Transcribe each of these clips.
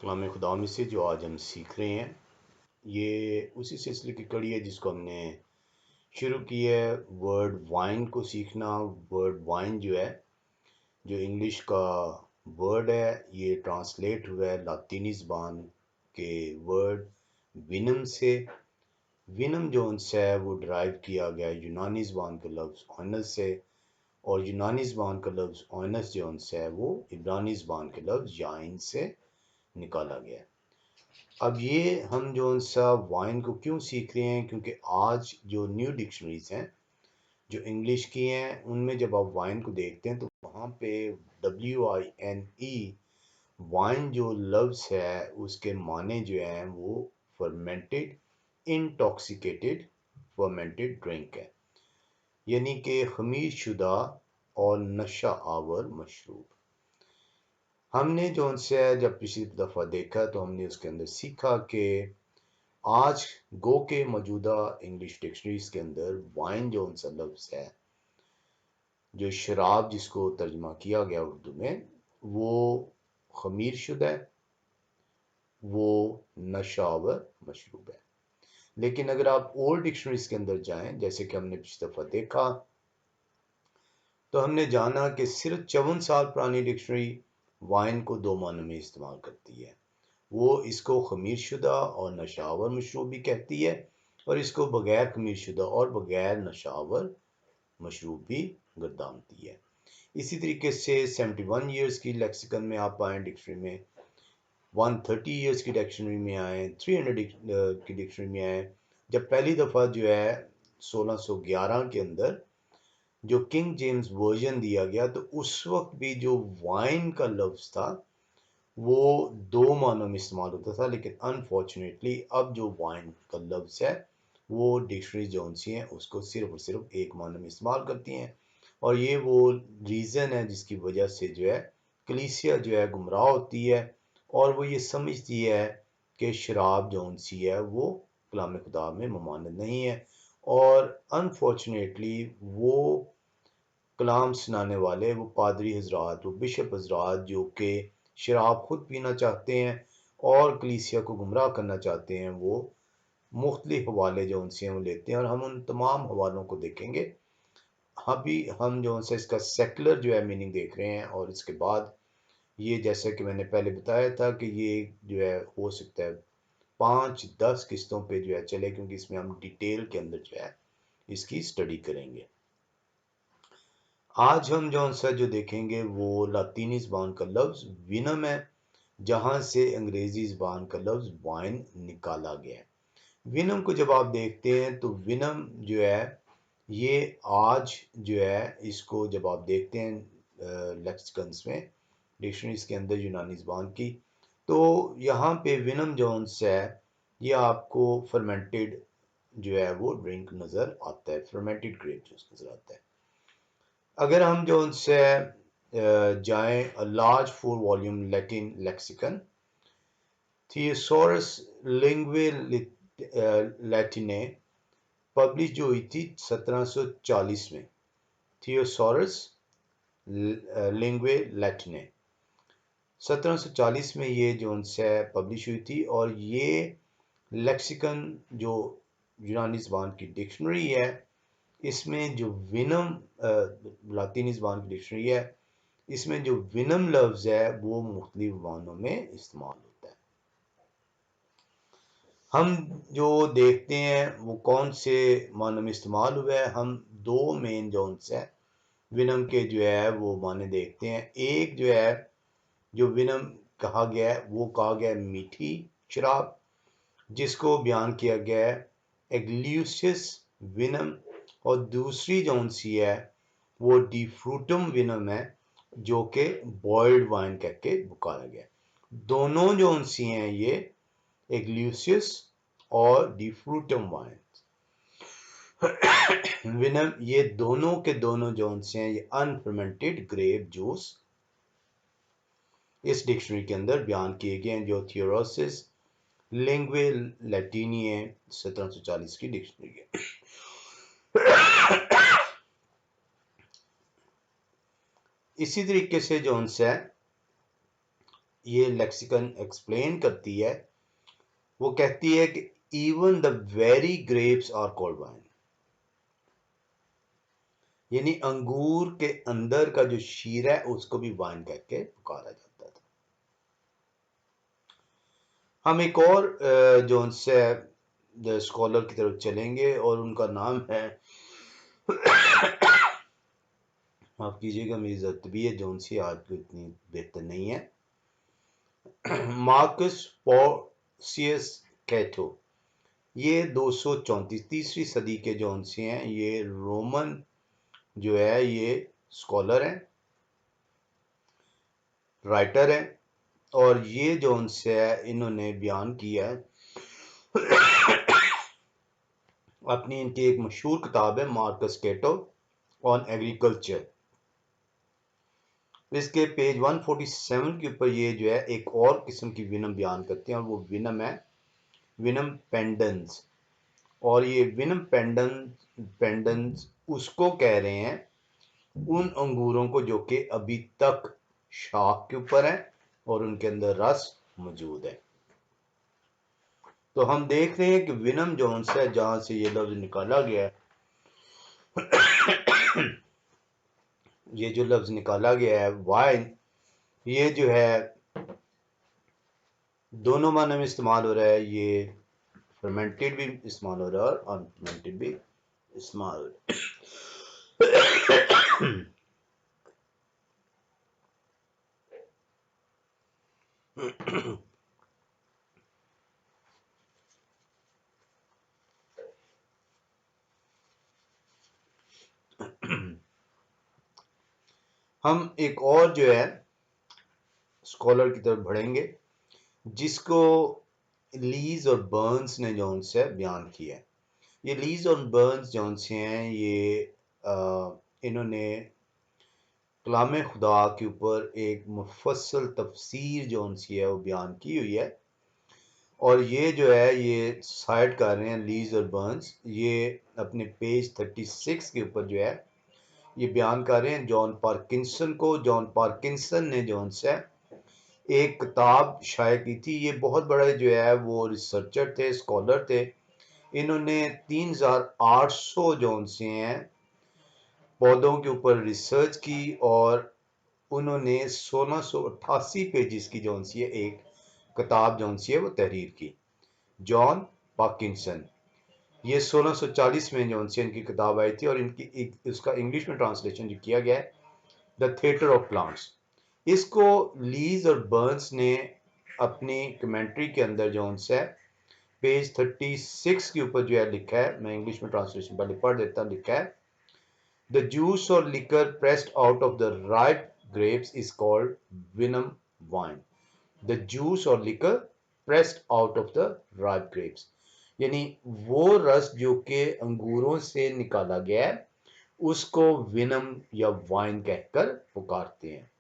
कलाम खुदा में से जो आज हम सीख रहे हैं, ये उसी सिलसिले की कड़ी है जिसको हमने शुरू की है वर्ड वाइन को सीखना। वर्ड वाइन जो है, जो इंग्लिश का वर्ड है, ये ट्रांसलेट हुआ है लातीनी ज़बान के वर्ड विनम से। विनम जो उनसे है वो ड्राइव किया गया यूनानी ज़बान के लफ्ज़ ओनस से, और यूनानी ज़बान का लफ्ज़ ओनस जो उनसे है वो इब्रानी ज़बान के लफ्ज़ याइन से निकाला गया है। अब ये हम जो सा वाइन को क्यों सीख रहे हैं, क्योंकि आज जो न्यू डिक्शनरीज हैं जो इंग्लिश की हैं, उनमें जब आप वाइन को देखते हैं तो वहाँ पे WINE वाइन जो लफ्ज़ है उसके माने जो हैं वो फर्मेंटेड इंटॉक्सिकेटेड फर्मेंटेड ड्रिंक है, यानी कि खमीर शुदा और नशा आवर मशरूब। हमने जो उनसे जब पिछली दफ़ा देखा तो हमने उसके अंदर सीखा कि आज गो के मौजूदा इंग्लिश डिक्शनरीज के अंदर वाइन जो उनसा लफ्ज़ है, जो शराब जिसको तर्जमा किया गया उर्दू में, वो खमीर शुदा है, वो नशावर मशरूब है। लेकिन अगर आप ओल्ड डिक्शनरीज के अंदर जाएं, जैसे कि हमने पिछली दफ़ा देखा, तो हमने जाना कि सिर्फ 54 साल पुरानी डिक्शनरी वाइन को दो मानों में इस्तेमाल करती है। वो इसको खमीर शुदा और नशावर मशरूब भी कहती है, और इसको बगैर खमीर शुदा और बगैर नशावर मशरूब भी गर्दानती है। इसी तरीके से 71 ईयर्स की लेक्सिकन में आप आए डिक्शनरी में, 130 ईयर्स की डिक्शनरी में आए, 300 की डिक्शनरी में आए। जब पहली दफ़ा जो है 1611 के अंदर जो किंग जेम्स वर्जन दिया गया, तो उस वक्त भी जो वाइन का लफ्ज़ था वो दो मानों में इस्तेमाल होता था, लेकिन अनफॉर्चुनेटली अब जो वाइन का लफ्ज़ है वो डिक्शनरी जो सी हैं उसको सिर्फ और सिर्फ एक मानों में इस्तेमाल करती हैं। और ये वो रीज़न है जिसकी वजह से जो है कलीसिया जो है गुमराह होती है, और वो ये समझती है कि शराब जो सी है वो कलाम खुदा में ममानत नहीं है। और अनफॉर्चुनेटली वो कलाम सुनाने वाले, वो पादरी हजरात, वो बिशप हजरात जो कि शराब खुद पीना चाहते हैं और कलीसिया को गुमराह करना चाहते हैं, वो मुख्तलिफ हवाले जो उनसे वो लेते हैं, और हम उन तमाम हवालों को देखेंगे। अभी हम जो उनसे इसका सेकुलर जो है मीनिंग देख रहे हैं, और इसके बाद ये जैसा कि मैंने पहले बताया था कि ये जो है हो सकता है 5-10 किस्तों पे जो है चले, क्योंकि इसमें हम डिटेल के अंदर जो है इसकी स्टडी करेंगे। आज हम जो देखेंगे वो लातीनी ज़बान का लफ्ज़ विनम है, जहाँ से अंग्रेज़ी ज़बान का लफ्ज़ वाइन निकाला गया है। विनम को जब आप देखते हैं तो विनम जो है ये आज जो है इसको जब आप देखते हैं लेक्सिकन्स में, डिक्शनरीज के अंदर यूनानी ज़बान की, तो यहाँ पे विनम जोन्स है, ये आपको फर्मेंटेड जो है वो ड्रिंक नज़र आता है, फर्मेंटेड ग्रेप जूस नज़र आता है। अगर हम जो उनसे जाएं large 4 volume Latin lexicon Thesaurus Linguae Latinae publish जो हुई थी 1740 में, थियोसॉरस लिंग्वे लैटिने 1740 में ये जो उनसे पब्लिश हुई थी। और ये लेक्सिकन जो यूनानी ज़बान की डिक्शनरी है, इसमें जो विनम लातीनी ज़बान की डिक्शनरी है, इसमें जो विनम लफ्ज़ है वो मुख्तलिफ मानों में इस्तेमाल होता है। हम जो देखते हैं वो कौन से मानों में इस्तेमाल हुआ है, हम दो मेन जोन्स हैं विनम के जो है वो माने देखते हैं। एक जो है जो विनम कहा गया है वो कहा गया है मीठी शराब, जिसको बयान किया गया है एग्ल्यूसियस विनम, और दूसरी जौन सी है वो डिफ्रूटम विनम है, जो कि बॉइल्ड वाइन कह के पुकारा गया। दोनों जौन सी हैं ये एग्ल्यूसियस और डिफ्रूटम वाइन विनम, ये दोनों के दोनों जौन से हैं ये अनफर्मेंटेड ग्रेप जूस इस डिक्शनरी के अंदर बयान किए गए हैं, जो थियोरोसिस लिंग्वे लैटिनी है 1740 की डिक्शनरी है। इसी तरीके से जो है ये लेक्सिकन एक्सप्लेन करती है, वो कहती है कि even the very grapes are called wine, यानी अंगूर के अंदर का जो शीरा है उसको भी वाइन कह के पुकारा जाता था। हम एक और जो उनसे स्कॉलर की तरफ चलेंगे और उनका नाम है, माफ कीजिएगा मेरी तबीयत जो उनसी आज को इतनी बेहतर नहीं है, मार्कस पोर्सियस कैटो। ये 234 तीसरी सदी के जो उनसे हैं, ये रोमन जो है ये स्कॉलर हैं, राइटर हैं, और ये जो उनसे है इन्होंने बयान किया है अपनी, इनकी एक मशहूर किताब है मार्कस कैटो ऑन एग्रीकल्चर। इसके पेज 147 के ऊपर ये जो है एक और किस्म की विनम बयान करते हैं, और वो विनम है विनम पेंडेंस। और ये विनम पेंडेंस उसको कह रहे हैं उन अंगूरों को जो कि अभी तक शाख के ऊपर है और उनके अंदर रस मौजूद है। तो हम देख रहे हैं कि विनम जोन्स है, जहां से ये लफ्ज निकाला गया है, ये जो लफ्ज निकाला गया है वाइन, ये जो है दोनों माने में इस्तेमाल हो रहा है। ये फर्मेंटेड भी इस्तेमाल हो रहा है और अनफर्मेंटेड भी इस्तेमाल हो रहा है। हम एक और जो है स्कॉलर की तरफ बढ़ेंगे, जिसको लीज और बर्न्स ने जो उनसे बयान किया है। ये लीज और बर्न्स जो उनसे हैं, ये इन्होंने कलाम खुदा के ऊपर एक मुफस्सल तफसीर जो उनसी है वो बयान की हुई है, और ये जो है ये साइड कर रहे हैं लीज और बर्न्स, ये अपने पेज 36 के ऊपर जो है ये बयान कर रहे हैं जॉन पार्किंसन को। जॉन पार्किंसन ने जो उनसे एक किताब शाये की थी, ये बहुत बड़े जो है वो रिसर्चर थे, स्कॉलर थे। इन्होंने 3800 जो उनसे हैं पौधों के ऊपर रिसर्च की, और उन्होंने 1688 पेजेस की जो उनसी है एक किताब जो उनसी है वो तहरीर की। जॉन पार्किंसन, ये 1640 में जो उनसे इनकी किताब आई थी, और इनकी इसका इंग्लिश में ट्रांसलेशन जो किया गया है द थिएटर ऑफ प्लांट्स। इसको लीज और बर्न्स ने अपनी कमेंट्री के अंदर जो उनसे पेज 36 के ऊपर जो है लिखा है, मैं इंग्लिश में ट्रांसलेशन पहले पढ़ देता हूँ। लिखा है, द जूस और liquor pressed out of the ripe grapes is called Vinum wine. The juice or liquor pressed out of the ripe grapes. यानी वो रस जो कि अंगूरों से निकाला गया है उसको विनम या वाइन कहकर पुकारते हैं।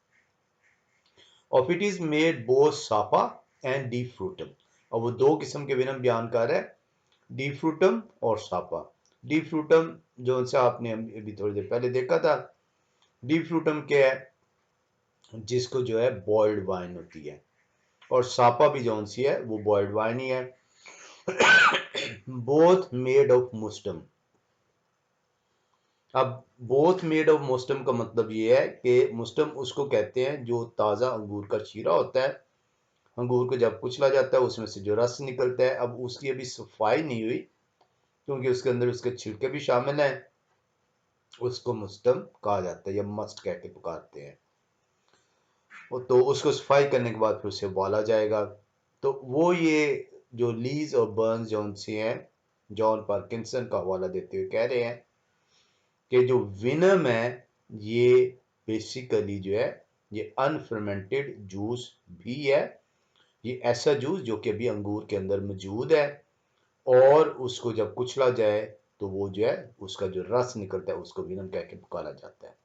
और it is made both sapa and defrutum. और वो दो किस्म के विनम बयान कर रहा है, डी फ्रूटम और सापा। डी फ्रूटम जो उनसे आपने अभी थोड़ी देर पहले देखा था। डी फ्रूटम क्या है, जिसको जो है बॉइल्ड वाइन होती है, और सापा भी जो सी है वो बॉइल्ड वाइन ही है। Both made of mustum. अब बोथ मेड ऑफ मुस्टम का मतलब ये है कि मुस्टम उसको कहते हैं जो ताज़ा अंगूर का शीरा होता है। अंगूर को जब कुचला जाता है उसमें से जो रस निकलता है, अब उसकी अभी सफाई नहीं हुई क्योंकि उसके अंदर उसके छिलके भी शामिल हैं, उसको मुस्टम कहा जाता है या मस्ट कह के पुकारते हैं। तो उसको सफाई करने के बाद फिर उसे उबाला जाएगा। तो वो ये जो लीज और बर्न्स जो उनसे हैं जॉन पार्किंसन का हवाला देते हुए कह रहे हैं कि जो विनम है ये बेसिकली जो है ये अनफर्मेंटेड जूस भी है। ये ऐसा जूस जो कि अभी अंगूर के अंदर मौजूद है, और उसको जब कुचला जाए तो वो जो है उसका जो रस निकलता है उसको विनम कह के पुकारा जाता है।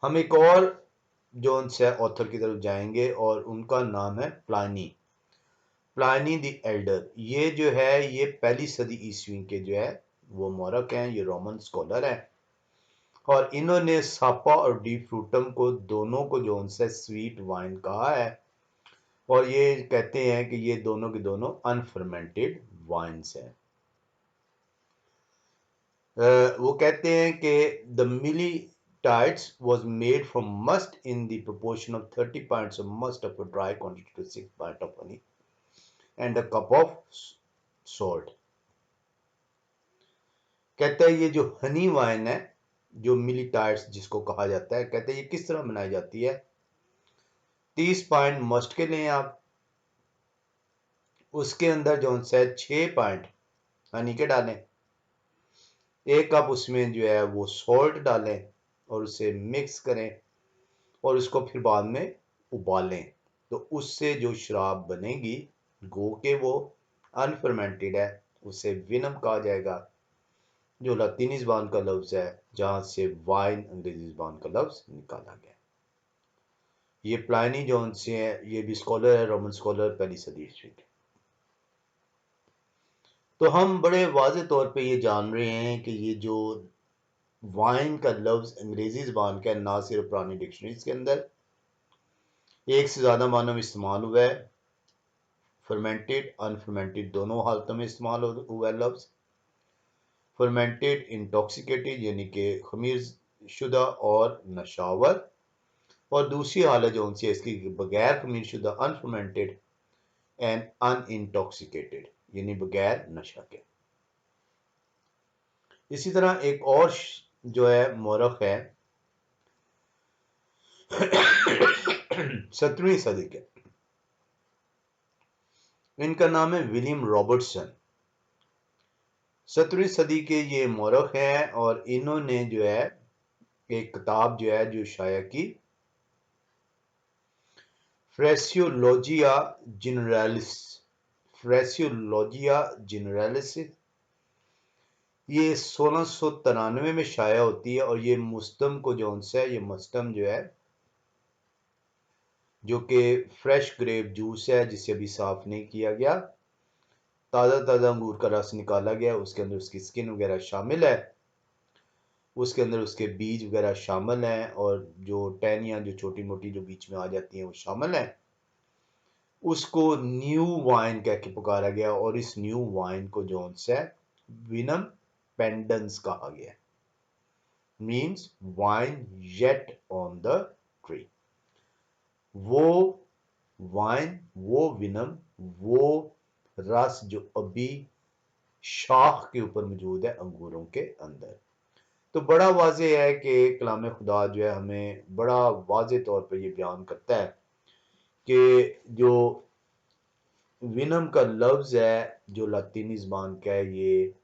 हम एक और जो उनसे ऑथर की तरफ जाएंगे और उनका नाम है प्लानी। प्लानी द एल्डर। ये जो है ये पहली सदी ईस्वी के जो है वो मोरक हैं, ये रोमन स्कॉलर है। और इन्होंने सापा और डी फ्रूटम को दोनों को जो उनसे स्वीट वाइन कहा है, और ये कहते हैं कि ये दोनों के दोनों अनफर्मेंटेड वाइन्स हैं। वो कहते हैं कि the मिलीटाइट्स was made from must in the proportion of 30 pints of must of a dry quantity to 6 pints of honey and a cup of salt। कहते हैं ये जो हनी वाइन है, जो मिलीटाइट्स जिसको कहा जाता है, कहते हैं ये किस तरह बनाई जाती है। 30 पॉइंट मस्ट के लें आप, उसके अंदर जो है 6 पॉइंट हनी के डालें, एक कप उसमें जो है वो सॉल्ट डालें और उसे मिक्स करें और उसको फिर बाद में उबालें, तो उससे जो शराब बनेगी, गो के वो अनफर्मेंटेड है, उसे विनम कहा जाएगा, जो लातीनी ज़बान का लफ्ज़ है, जहां से वाइन अंग्रेजी ज़बान का लफ्ज़ निकाला गया। ये प्लानी जोन से है, ये भी स्कॉलर है, रोमन स्कॉलर, पहली सदी ईस्वी के। तो हम बड़े वाज़े तौर पे ये जान रहे हैं कि ये जो वाइन का लफ्ज़ अंग्रेजी ज़बान का है, ना सिर्फ पुरानी डिक्शनरीज के अंदर एक से ज़्यादा मानों में इस्तेमाल हुआ है, फर्मेंटेड अनफर्मेंटेड दोनों हालतों में इस्तेमाल हुआ है लफ्ज़। फर्मेंटेड इंटॉक्सिकेटेड यानी कि खमीर शुदा और नशावर, और दूसरी हालत जो उनसे इसकी बगैर खमीर शुदा अनफर्मेंटेड एंड अनइंटॉक्सिकेटेड यानी बगैर नशा के। इसी तरह एक और जो है मोरख है 17वीं सदी के, इनका नाम है विलियम रॉबर्टसन। 17वीं सदी के ये मोरख हैं और इन्होंने जो है एक किताब जो है जो शाया की, फ्रेसियोलॉजिया जनरलिस, फ्रेसियोलॉजिया जनरलिस, ये 1693 में शाया होती है, और ये मुस्तम को जो है, ये मुस्तम जो है जो कि फ्रेश ग्रेप जूस है जिसे अभी साफ नहीं किया गया, ताज़ा ताज़ा अंगूर का रस निकाला गया, उसके अंदर उसकी स्किन वगैरह शामिल है, उसके अंदर उसके बीज वगैरह शामिल हैं, और जो टहनियाँ जो छोटी मोटी जो बीच में आ जाती हैं वो शामिल हैं, उसको न्यू वाइन कह के पुकारा गया, और इस न्यू वाइन को जो है विनम पेंडेंस कहा गया, means wine yet on the tree. वो वाइन, वो विनम, वो रस जो अभी शाख के ऊपर मौजूद है अंगूरों के अंदर। तो बड़ा वाज़े है कि कलाम खुदा जो है हमें बड़ा वाज़े तौर पर यह बयान करता है कि जो विनम का लफ्ज़ है जो लातीनी ज़बान का है, ये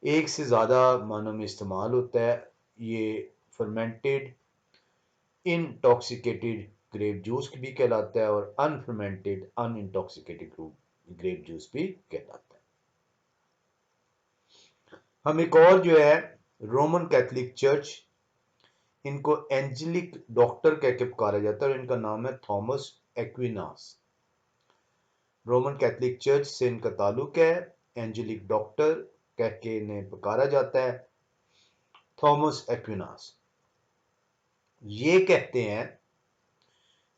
एक से ज़्यादा मानों में इस्तेमाल होता है। ये फर्मेंटेड इंटॉक्सिकेटेड ग्रेप जूस भी कहलाता है और अनफर्मेंटेड अनइंटॉक्सिकेटेड ग्रेप जूस भी कहलाता है। हम एक और जो है रोमन कैथोलिक चर्च, इनको एंजेलिक डॉक्टर कह के पुकारा जाता है और इनका नाम है Thomas Aquinas. Roman Catholic church से इनका ताल्लुक है, एंजेलिक डॉक्टर कह के इन्हें पुकारा जाता है, थॉमस एक्विनास। ये कहते हैं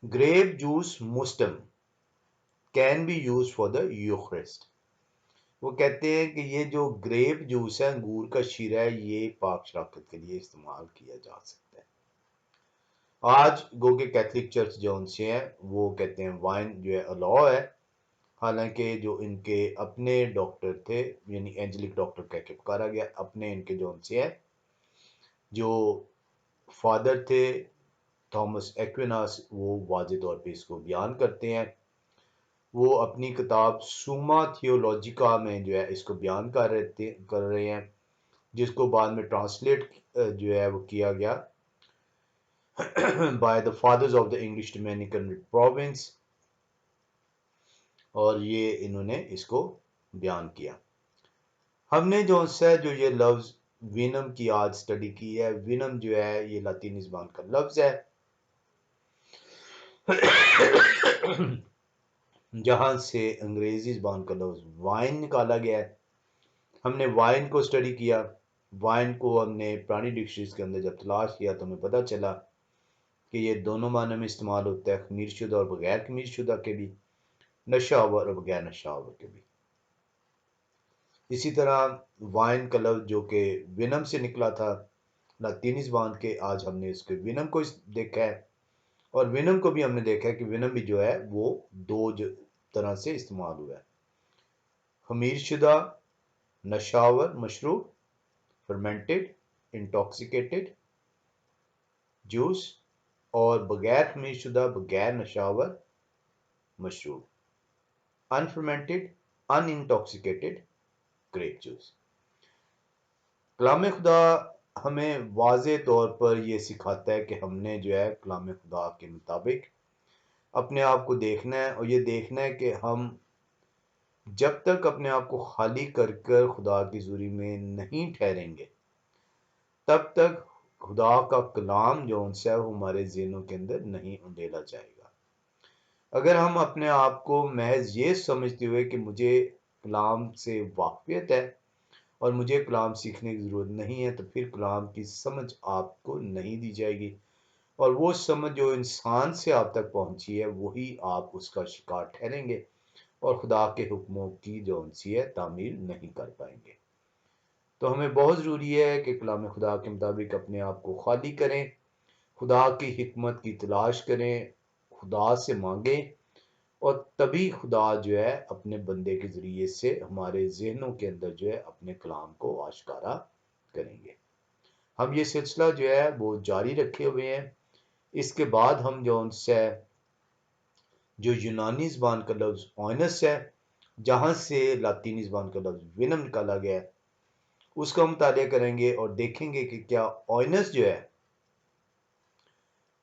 grape juice mustum can be use for the Eucharist. वो कहते हैं कि ये जो ग्रेप जूस है, अंगूर का शीरा है, ये पाक शराकत के लिए इस्तेमाल किया जा सकता है। आज गो के कैथोलिक चर्च जो उनसे हैं वो कहते हैं वाइन जो है अलाउ है, हालांकि जो इनके अपने डॉक्टर थे, यानी एंजेलिक डॉक्टर कह के पुकारा गया, अपने इनके जो उनसे हैं जो फादर थे थॉमस एक्विनास, वो वाज़े तौर पे इसको बयान करते हैं। वो अपनी किताब सुमा थियोलॉजिका में जो है इसको बयान कर रहे हैं, जिसको बाद में ट्रांसलेट जो है वो किया गया by the fathers of the English Dominican province, और ये इन्होंने इसको बयान किया। हमने जो ये लफ्ज़ विनम की आज स्टडी की है, विनम जो है ये लातीनी ज़बान का लफ्ज़ है जहां से अंग्रेजी ज़बान का लफ्ज़ वाइन निकाला गया है। हमने वाइन को स्टडी किया, वाइन को हमने पुरानी डिक्शनरीज के अंदर जब तलाश किया तो हमें पता चला कि ये दोनों मानों में इस्तेमाल होता है, खमीर शुदा और बगैर खमीर शुदा के भी, नशा आवर और बगैर नशा आवर के भी। इसी तरह वाइन का लफ्ज जो कि विनम से निकला था लातीनी ज़बान के, आज हमने इसके विनम को देखा है, और विनम को भी हमने देखा है कि विनम भी जो है वो दो तरह से इस्तेमाल हुआ है, खमीर शुदा नशावर मशरूब, फर्मेंटेड इंटॉक्सिकेटेड जूस, और बगैर खमीर शुदा बगैर नशावर मशरूब, अनफर्मेंटेड अनइंटॉक्सिकेटेड ग्रेप जूस। कलाम खुदा हमें वाज़े तौर पर यह सिखाता है कि हमने जो है कलाम खुदा के मुताबिक अपने आप को देखना है, और ये देखना है कि हम जब तक अपने आप को खाली कर कर खुदा की हुज़ूरी में नहीं ठहरेंगे, तब तक खुदा का कलाम जो उनसे है वो हमारे ज़हनों के अंदर नहीं उंडेला जाएगा। अगर हम अपने आप को महज ये समझते हुए कि मुझे कलाम से वाक़फ़ियत है और मुझे कलाम सीखने की ज़रूरत नहीं है, तो फिर कलाम की समझ आपको नहीं दी जाएगी, और वो समझ जो इंसान से आप तक पहुंची है वही आप उसका शिकार ठहरेंगे और खुदा के हुक्मों की जो उनसी है तामील नहीं कर पाएंगे। तो हमें बहुत ज़रूरी है कि कलाम खुदा के मुताबिक अपने आप को खाली करें, खुदा की हिकमत की तलाश करें, खुदा से मांगें, और तभी खुदा जो है अपने बंदे के ज़रिए से हमारे जहनों के अंदर जो है अपने कलाम को आश्कारा करेंगे। हम ये सिलसिला जो है वो जारी रखे हुए हैं। इसके बाद हम जो उनसे जो यूनानी ज़बान का लफ्ज़ ओइनस है, जहाँ से लातीनी ज़बान का लफ्ज़ विनम निकाला गया है, उसका मुताला करेंगे और देखेंगे कि क्या ओइनस जो है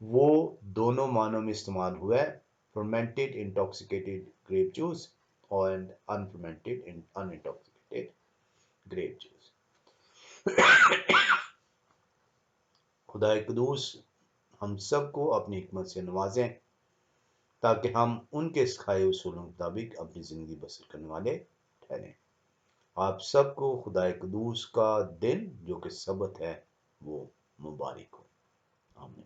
वो दोनों मानों में इस्तेमाल हुआ है, फर्मेंटेड इंटॉक्सिकेटेड ग्रेप जूस और अनफर्मेंटेड अनइंटॉक्सिकेटेड ग्रेप जूस। खुदा कुदूस हम सबको अपनी हिकमत से नवाजें, ताकि हम उनके सिखाए उसूलों के मुताबिक अपनी ज़िंदगी बसर करने वाले ठहरें। आप सबको खुदा कुदूस का दिन जो कि सबत है वो मुबारक हो। आमीन।